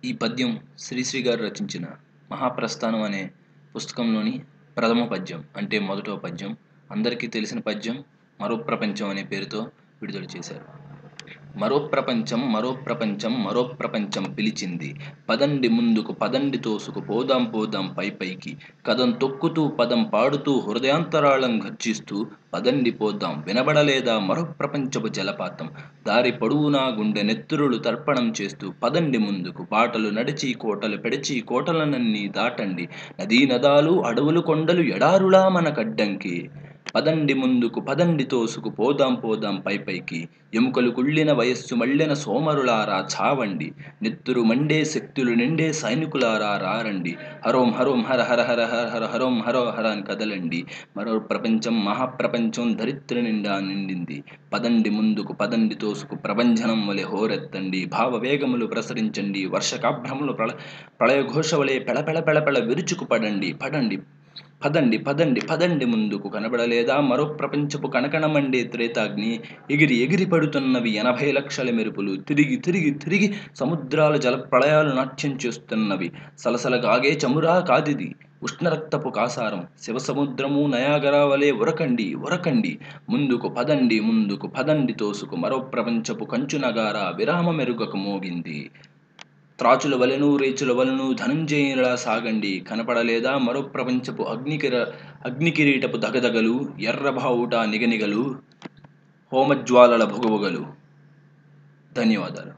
ఈ పద్యం శ్రీశ్రీ గారు రచించిన 'మహాప్రస్థానం' అనే పుస్తకంలోని ప్రథమ పద్యం, అంటే మొదటవ పద్యం. అందరికీ తెలిసిన పద్యం 'మరో ప్రపంచం' అనే పేరుతో విడుదల చేశారు. మరో ప్రపంచం మరో ప్రపంచం మరో ప్రపంచం పిలిచింది, పదండి ముందుకు పదండి తోసుకు పోదాం పోదాం పై పైకి, కదం తొక్కుతూ పదం పాడుతూ హృదయాంతరాళం ఘర్జిస్తూ, పదండి పోదాం వినబడలేదా మరో ప్రపంచపు జలపాతం, దారి పొడవునా గుండె నెత్తురులు తర్పణం చేస్తూ, పదండి ముందుకు బాటలు నడిచి కోటలు పెడిచి కోటలనన్నీ దాటండి, నదీ నదాలు అడవులు కొండలు ఎడారులా మనకడ్డంకి, పదండి ముందుకు పదండి తోసుకు పోదాం పోదాం పై పైకి, ఎముకలు కుళ్ళిన వయస్సు మళ్ళిన సోమరులారా చావండి, నెత్తురు మండే శక్తులు నిండే సైనికులారా రారండి, హరోం హరోం హర హర హర హర హర హరోం హరో హర అని కదలండి, మరో ప్రపంచం మహాప్రపంచం ధరిత్రి నిండా నిండింది, పదండి ముందుకు పదండి తోసుకు ప్రభంజనం వలె హోరెత్తండి, భావవేగములు ప్రసరించండి, వర్షకాభ్రములు ప్రళయఘోష వలె పెళపెళ పెళపెళ విరుచుకు పడండి పడండి, పదండి పదండి పదండి ముందుకు, కనబడలేదా మరో ప్రపంచపు కణకణమండే త్రేతాగ్ని, ఎగిరి ఎగిరి పడుతున్నవి 80 లక్షల మెరుపులు, తిరిగి తిరిగి తిరిగి సముద్రాల జల ప్రళయాలు నాట్యం చేస్తున్నవి, సలసలగాగే చమురా కాదిది ఉష్ణరక్తపు కాసారం, శివసముద్రము నయాగరా వలె ఉరకండి ఉరకండి, ముందుకు పదండి తోసుకు, మరో ప్రపంచపు కంచు నగారా విరామ మెరుగకు మోగింది, త్రాచుల వలెను రేచుల వలెను ధనంజయునిలా సాగండి, కనపడలేదా మరో ప్రపంచపు అగ్నికిరీటపు దగదగలు, ఎర్రబావుట నిగనిగలు, హోమజ్వాలల భుగభుగలు. ధన్యవాదాలు.